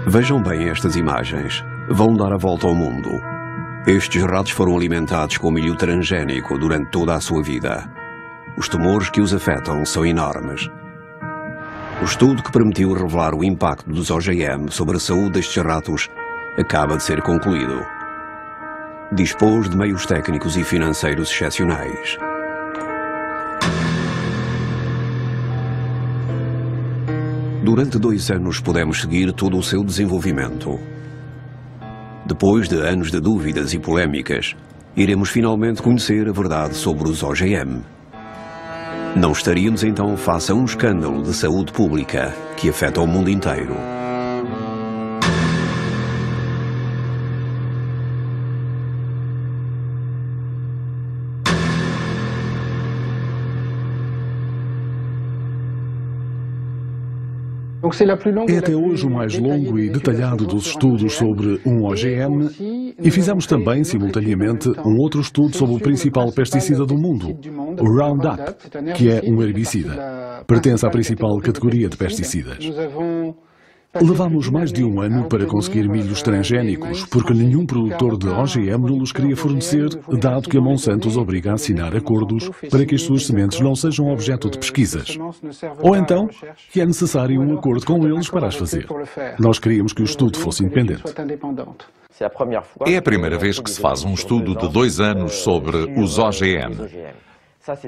Vejam bem estas imagens. Vão dar a volta ao mundo. Estes ratos foram alimentados com milho transgénico durante toda a sua vida. Os tumores que os afetam são enormes. O estudo que permitiu revelar o impacto dos OGM sobre a saúde destes ratos acaba de ser concluído. Dispôs de meios técnicos e financeiros excepcionais. Durante 2 anos pudemos seguir todo o seu desenvolvimento. Depois de anos de dúvidas e polémicas, iremos finalmente conhecer a verdade sobre os OGM. Não estaríamos então face a um escândalo de saúde pública que afeta o mundo inteiro. É até hoje o mais longo e detalhado dos estudos sobre um OGM e fizemos também, simultaneamente, um outro estudo sobre o principal pesticida do mundo, o Roundup, que é um herbicida. Pertence à principal categoria de pesticidas. Levámos mais de 1 ano para conseguir milhos transgénicos, porque nenhum produtor de OGM não os queria fornecer, dado que a Monsanto os obriga a assinar acordos para que as suas sementes não sejam objeto de pesquisas. Ou então, que é necessário um acordo com eles para as fazer. Nós queríamos que o estudo fosse independente. É a primeira vez que se faz um estudo de 2 anos sobre os OGM.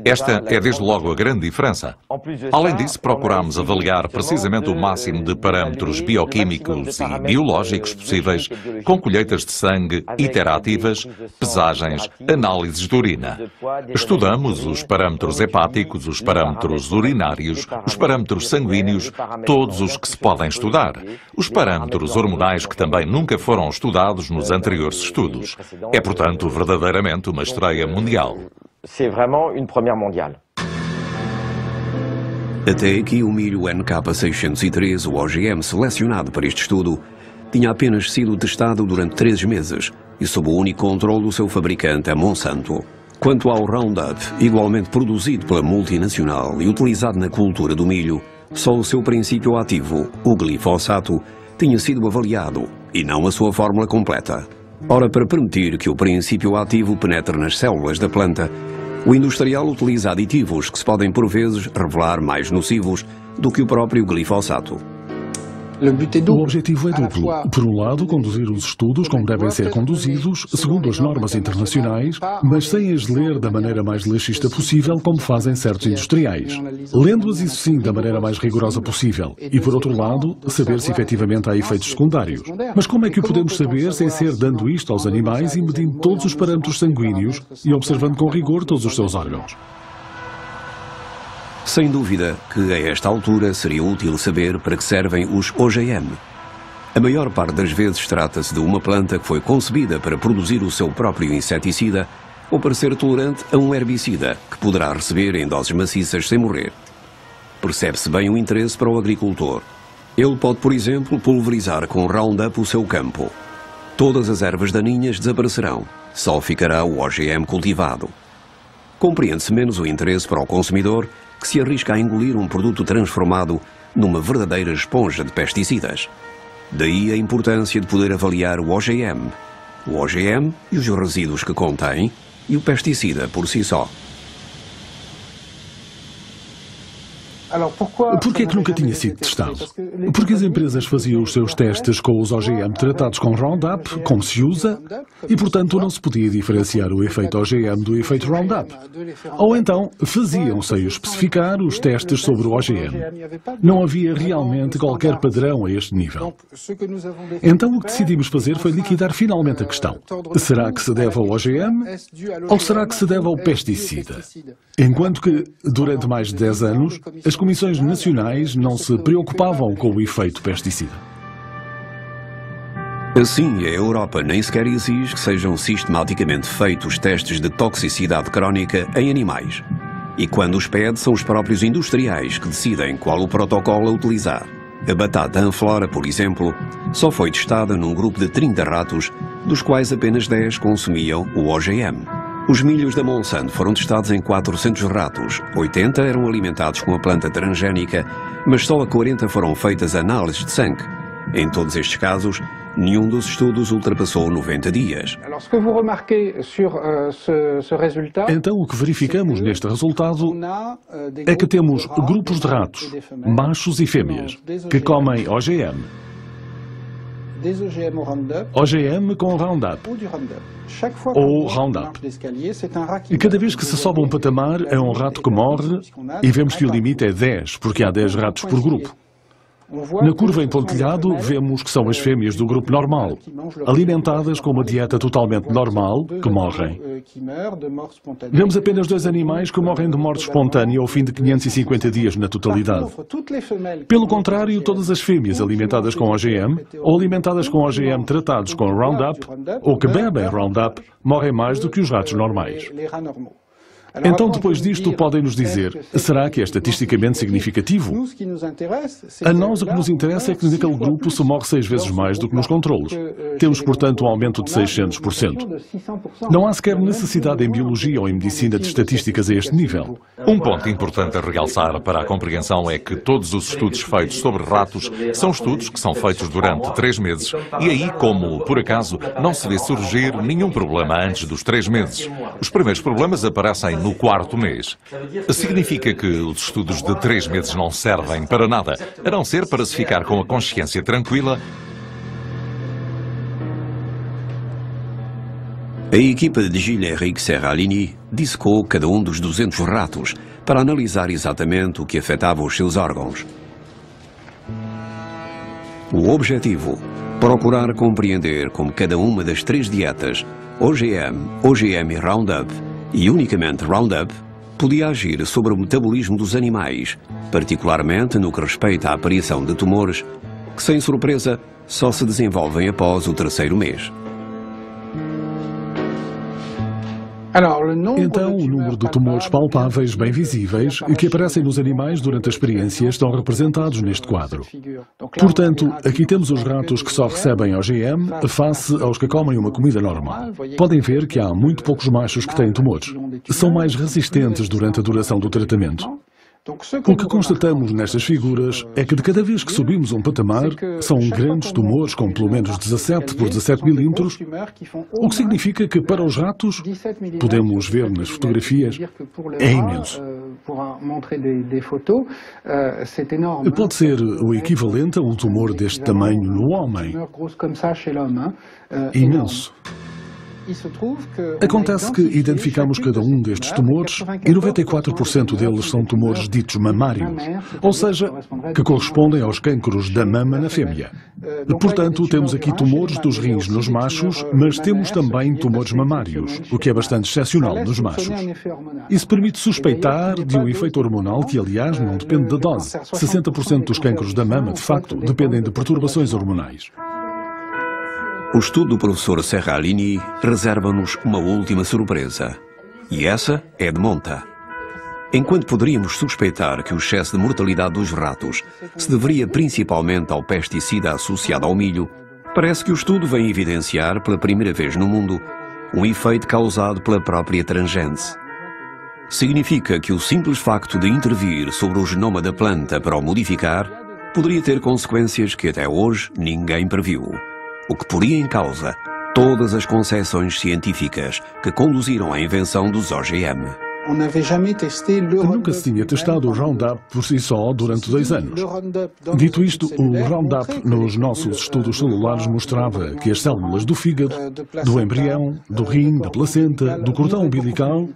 Esta é desde logo a grande diferença. Além disso, procurámos avaliar precisamente o máximo de parâmetros bioquímicos e biológicos possíveis, com colheitas de sangue iterativas, pesagens, análises de urina. Estudamos os parâmetros hepáticos, os parâmetros urinários, os parâmetros sanguíneos, todos os que se podem estudar. Os parâmetros hormonais que também nunca foram estudados nos anteriores estudos. É, portanto, verdadeiramente uma estreia mundial. C'est vraiment une première mondiale. Até aqui o milho NK603, o OGM selecionado para este estudo, tinha apenas sido testado durante 3 meses e sob o único controle do seu fabricante, a Monsanto. Quanto ao Roundup, igualmente produzido pela multinacional e utilizado na cultura do milho, só o seu princípio ativo, o glifosato, tinha sido avaliado e não a sua fórmula completa. Ora, para permitir que o princípio ativo penetre nas células da planta, o industrial utiliza aditivos que se podem por vezes revelar mais nocivos do que o próprio glifosato. O objetivo é duplo. Por um lado, conduzir os estudos como devem ser conduzidos, segundo as normas internacionais, mas sem as ler da maneira mais laxista possível, como fazem certos industriais. Lendo-as, isso sim, da maneira mais rigorosa possível. E, por outro lado, saber se efetivamente há efeitos secundários. Mas como é que o podemos saber sem ser dando isto aos animais e medindo todos os parâmetros sanguíneos e observando com rigor todos os seus órgãos? Sem dúvida que a esta altura seria útil saber para que servem os OGM. A maior parte das vezes trata-se de uma planta que foi concebida para produzir o seu próprio inseticida ou para ser tolerante a um herbicida que poderá receber em doses maciças sem morrer. Percebe-se bem o interesse para o agricultor. Ele pode, por exemplo, pulverizar com Roundup o seu campo. Todas as ervas daninhas desaparecerão, só ficará o OGM cultivado. Compreende-se menos o interesse para o consumidor que se arrisca a engolir um produto transformado numa verdadeira esponja de pesticidas. Daí a importância de poder avaliar o OGM e os resíduos que contém e o pesticida por si só. Por que é que nunca tinha sido testado? Porque as empresas faziam os seus testes com os OGM tratados com Roundup, como se usa, e portanto não se podia diferenciar o efeito OGM do efeito Roundup. Ou então faziam, sem o especificar, os testes sobre o OGM. Não havia realmente qualquer padrão a este nível. Então o que decidimos fazer foi liquidar finalmente a questão. Será que se deve ao OGM ou será que se deve ao pesticida? Enquanto que, durante mais de 10 anos, as comissões nacionais não se preocupavam com o efeito pesticida. Assim, a Europa nem sequer exige que sejam sistematicamente feitos testes de toxicidade crónica em animais. E quando os pede, são os próprios industriais que decidem qual o protocolo a utilizar. A batata Anflora, por exemplo, só foi testada num grupo de 30 ratos, dos quais apenas 10 consumiam o OGM. Os milhos da Monsanto foram testados em 400 ratos, 80 eram alimentados com a planta transgénica, mas só a 40 foram feitas análises de sangue. Em todos estes casos, nenhum dos estudos ultrapassou 90 dias. Então, o que verificamos neste resultado é que temos grupos de ratos, machos e fêmeas, que comem OGM. OGM com Roundup, ou Roundup. E cada vez que se sobe um patamar, é um rato que morre, e vemos que o limite é 10, porque há 10 ratos por grupo. Na curva em pontilhado, vemos que são as fêmeas do grupo normal, alimentadas com uma dieta totalmente normal, que morrem. Vemos apenas 2 animais que morrem de morte espontânea ao fim de 550 dias na totalidade. Pelo contrário, todas as fêmeas alimentadas com OGM, ou alimentadas com OGM tratados com Roundup, ou que bebem Roundup, morrem mais do que os ratos normais. Então, depois disto, podem nos dizer, será que é estatisticamente significativo? A nós o que nos interessa é que naquele grupo se morre 6 vezes mais do que nos controlos. Temos, portanto, um aumento de 600%. Não há sequer necessidade em biologia ou em medicina de estatísticas a este nível. Um ponto importante a realçar para a compreensão é que todos os estudos feitos sobre ratos são estudos que são feitos durante 3 meses e aí, como por acaso, não se vê surgir nenhum problema antes dos 3 meses. Os primeiros problemas aparecem no 4º mês. Significa que os estudos de 3 meses não servem para nada, a não ser para se ficar com a consciência tranquila. A equipa de Gilles-Éric Serralini dissecou cada um dos 200 ratos para analisar exatamente o que afetava os seus órgãos. O objetivo: procurar compreender como cada uma das 3 dietas, OGM, OGM e Roundup, e unicamente Roundup, podia agir sobre o metabolismo dos animais, particularmente no que respeita à aparição de tumores, que, sem surpresa, só se desenvolvem após o 3º mês. Então, o número de tumores palpáveis bem visíveis que aparecem nos animais durante a experiência estão representados neste quadro. Portanto, aqui temos os ratos que só recebem OGM face aos que comem uma comida normal. Podem ver que há muito poucos machos que têm tumores. São mais resistentes durante a duração do tratamento. O que constatamos nestas figuras é que de cada vez que subimos um patamar, são grandes tumores com pelo menos 17 por 17 milímetros, o que significa que para os ratos, podemos ver nas fotografias, é imenso. Pode ser o equivalente a um tumor deste tamanho no homem. Imenso. Acontece que identificamos cada um destes tumores e 94% deles são tumores ditos mamários, ou seja, que correspondem aos cancros da mama na fêmea. Portanto, temos aqui tumores dos rins nos machos, mas temos também tumores mamários, o que é bastante excepcional nos machos. Isso permite suspeitar de um efeito hormonal que, aliás, não depende da dose. 60% dos cancros da mama, de facto, dependem de perturbações hormonais. O estudo do professor Serralini reserva-nos uma última surpresa. E essa é de monta. Enquanto poderíamos suspeitar que o excesso de mortalidade dos ratos se deveria principalmente ao pesticida associado ao milho, parece que o estudo vem evidenciar pela primeira vez no mundo um efeito causado pela própria transgênese. Significa que o simples facto de intervir sobre o genoma da planta para o modificar poderia ter consequências que até hoje ninguém previu. O que poria em causa todas as concepções científicas que conduziram à invenção dos OGM. Nunca se tinha testado o Roundup por si só durante 2 anos. Dito isto, o Roundup nos nossos estudos celulares mostrava que as células do fígado, do embrião, do rim, da placenta, do cordão umbilical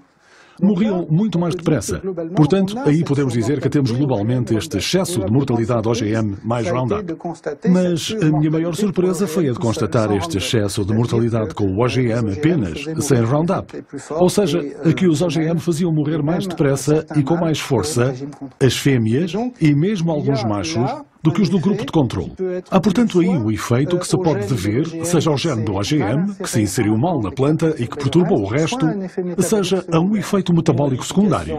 morriam muito mais depressa. Portanto, aí podemos dizer que temos globalmente este excesso de mortalidade OGM mais Roundup. Mas a minha maior surpresa foi a de constatar este excesso de mortalidade com o OGM apenas, sem Roundup. Ou seja, que os OGM faziam morrer mais depressa e com mais força as fêmeas e mesmo alguns machos do que os do grupo de controle. Há, portanto, aí o efeito que se pode dever, seja ao gene do OGM, que se inseriu mal na planta e que perturbou o resto, seja a um efeito metabólico secundário.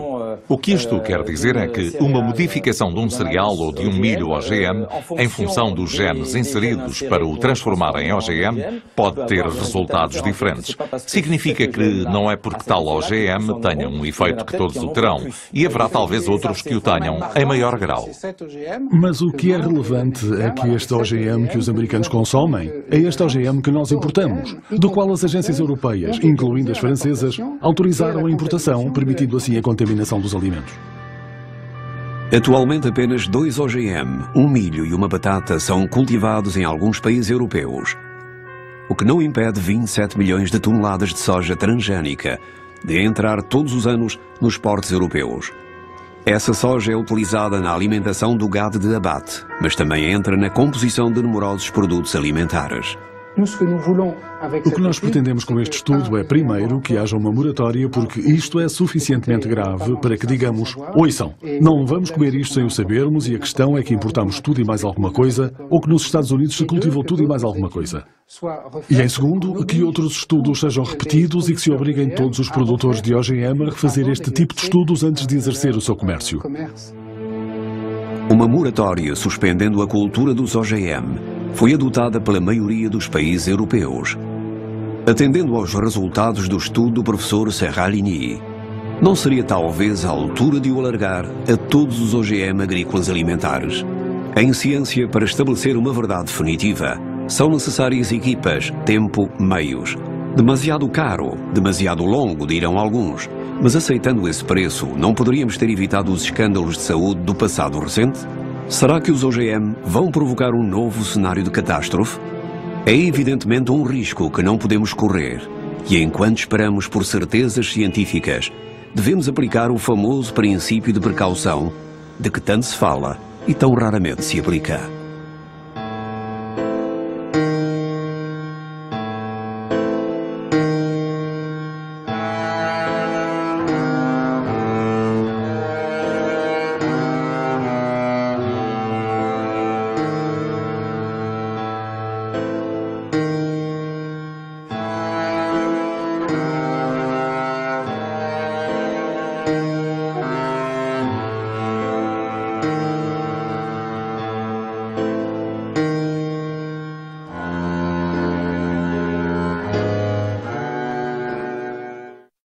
O que isto quer dizer é que uma modificação de um cereal ou de um milho OGM, em função dos genes inseridos para o transformar em OGM, pode ter resultados diferentes. Significa que não é porque tal OGM tenha um efeito que todos o terão, e haverá talvez outros que o tenham em maior grau. Mas o que é relevante é que este OGM que os americanos consomem é este OGM que nós importamos, do qual as agências europeias, incluindo as francesas, autorizaram a importação, permitindo assim a contaminação dos alimentos. Atualmente apenas 2 OGM, um milho e uma batata, são cultivados em alguns países europeus, o que não impede 27 milhões de toneladas de soja transgénica de entrar todos os anos nos portos europeus. Essa soja é utilizada na alimentação do gado de abate, mas também entra na composição de numerosos produtos alimentares. O que nós pretendemos com este estudo é, primeiro, que haja uma moratória, porque isto é suficientemente grave para que digamos: ouçam, não vamos comer isto sem o sabermos, e a questão é que importamos tudo e mais alguma coisa, ou que nos Estados Unidos se cultivou tudo e mais alguma coisa. E em segundo, que outros estudos sejam repetidos e que se obriguem todos os produtores de OGM a refazer este tipo de estudos antes de exercer o seu comércio. Uma moratória suspendendo a cultura dos OGM foi adotada pela maioria dos países europeus. Atendendo aos resultados do estudo do professor Serralini, não seria talvez a altura de o alargar a todos os OGM agrícolas alimentares? Em ciência, para estabelecer uma verdade definitiva, são necessárias equipas, tempo, meios. Demasiado caro, demasiado longo, dirão alguns. Mas aceitando esse preço, não poderíamos ter evitado os escândalos de saúde do passado recente? Será que os OGM vão provocar um novo cenário de catástrofe? É evidentemente um risco que não podemos correr. E enquanto esperamos por certezas científicas, devemos aplicar o famoso princípio de precaução de que tanto se fala e tão raramente se aplica.